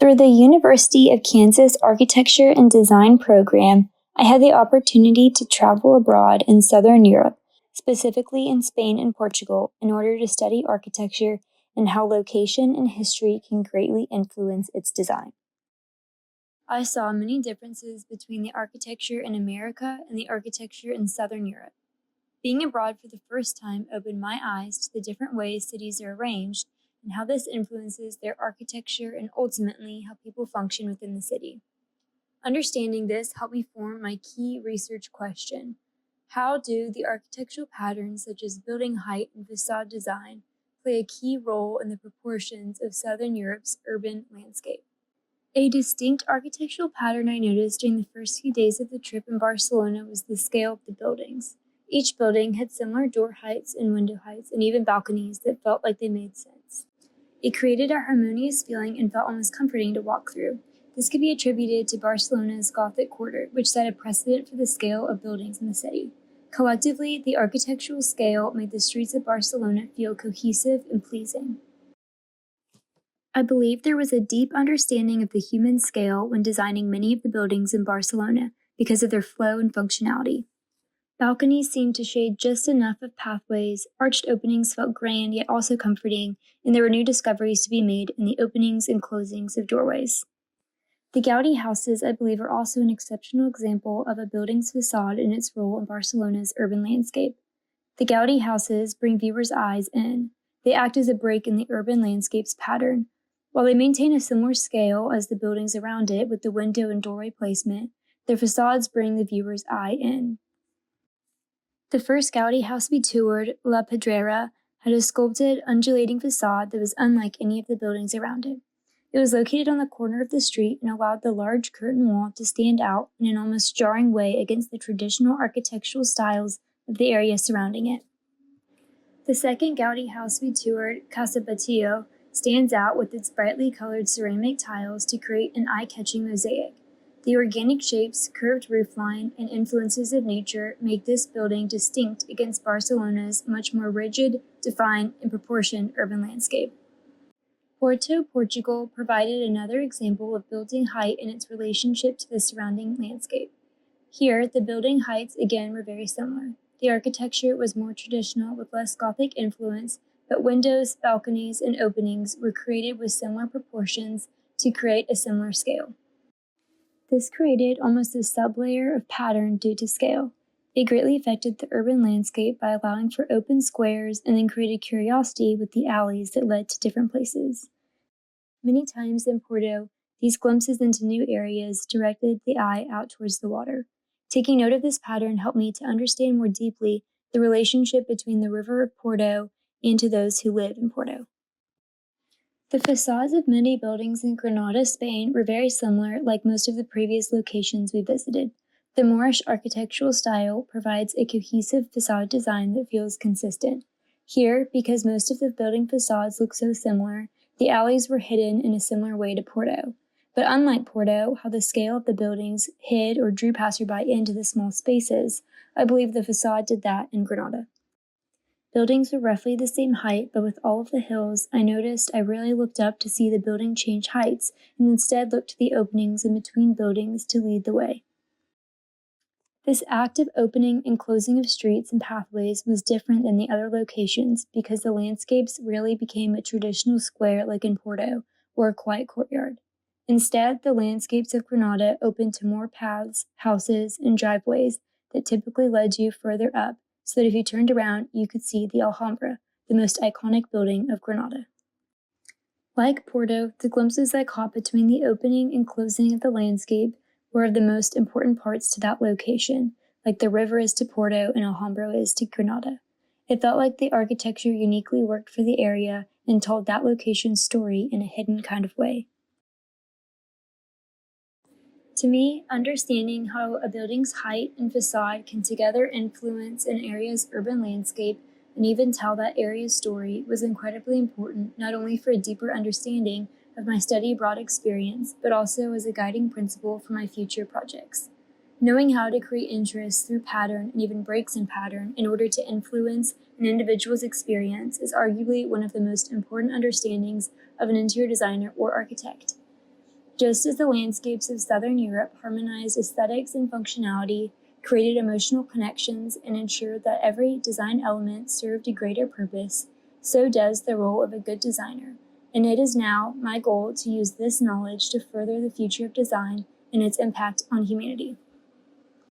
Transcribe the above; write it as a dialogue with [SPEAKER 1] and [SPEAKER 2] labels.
[SPEAKER 1] Through the University of Kansas Architecture and Design program, I had the opportunity to travel abroad in Southern Europe, specifically in Spain and Portugal, in order to study architecture and how location and history can greatly influence its design. I saw many differences between the architecture in America and the architecture in Southern Europe. Being abroad for the first time opened my eyes to the different ways cities are arranged and how this influences their architecture and ultimately how people function within the city. Understanding this helped me form my key research question: how do the architectural patterns such as building height and facade design play a key role in the proportions of Southern Europe's urban landscape? A distinct architectural pattern I noticed during the first few days of the trip in Barcelona was the scale of the buildings. Each building had similar door heights and window heights and even balconies that felt like they made sense. It created a harmonious feeling and felt almost comforting to walk through. This could be attributed to Barcelona's Gothic quarter, which set a precedent for the scale of buildings in the city. Collectively, the architectural scale made the streets of Barcelona feel cohesive and pleasing. I believe there was a deep understanding of the human scale when designing many of the buildings in Barcelona because of their flow and functionality. Balconies seemed to shade just enough of pathways, arched openings felt grand yet also comforting, and there were new discoveries to be made in the openings and closings of doorways. The Gaudi houses, I believe, are also an exceptional example of a building's facade and its role in Barcelona's urban landscape. The Gaudi houses bring viewers' eyes in. They act as a break in the urban landscape's pattern. While they maintain a similar scale as the buildings around it with the window and doorway placement, their facades bring the viewer's eye in. The first Gaudi house we toured, La Pedrera, had a sculpted, undulating facade that was unlike any of the buildings around it. It was located on the corner of the street and allowed the large curtain wall to stand out in an almost jarring way against the traditional architectural styles of the area surrounding it. The second Gaudi house we toured, Casa Batillo, stands out with its brightly colored ceramic tiles to create an eye-catching mosaic. The organic shapes, curved roofline, and influences of nature make this building distinct against Barcelona's much more rigid, defined, and proportioned urban landscape. Porto, Portugal, provided another example of building height in its relationship to the surrounding landscape. Here, the building heights again were very similar. The architecture was more traditional with less Gothic influence, but windows, balconies, and openings were created with similar proportions to create a similar scale. This created almost a sublayer of pattern due to scale. It greatly affected the urban landscape by allowing for open squares and then created curiosity with the alleys that led to different places. Many times in Porto, these glimpses into new areas directed the eye out towards the water. Taking note of this pattern helped me to understand more deeply the relationship between the river of Porto and to those who live in Porto. The facades of many buildings in Granada, Spain were very similar, like most of the previous locations we visited. The Moorish architectural style provides a cohesive facade design that feels consistent. Here, because most of the building facades look so similar, the alleys were hidden in a similar way to Porto. But unlike Porto, how the scale of the buildings hid or drew passerby into the small spaces, I believe the facade did that in Granada. Buildings were roughly the same height, but with all of the hills, I noticed I rarely looked up to see the building change heights, and instead looked to the openings in between buildings to lead the way. This active opening and closing of streets and pathways was different than the other locations because the landscapes rarely became a traditional square like in Porto, or a quiet courtyard. Instead, the landscapes of Granada opened to more paths, houses, and driveways that typically led you further up, so that if you turned around, you could see the Alhambra, the most iconic building of Granada. Like Porto, the glimpses I caught between the opening and closing of the landscape were of the most important parts to that location, like the river is to Porto and Alhambra is to Granada. It felt like the architecture uniquely worked for the area and told that location's story in a hidden kind of way. To me, understanding how a building's height and facade can together influence an area's urban landscape and even tell that area's story was incredibly important, not only for a deeper understanding of my study abroad experience, but also as a guiding principle for my future projects. Knowing how to create interest through pattern and even breaks in pattern in order to influence an individual's experience is arguably one of the most important understandings of an interior designer or architect. Just as the landscapes of Southern Europe harmonized aesthetics and functionality, created emotional connections, and ensured that every design element served a greater purpose, so does the role of a good designer. And it is now my goal to use this knowledge to further the future of design and its impact on humanity.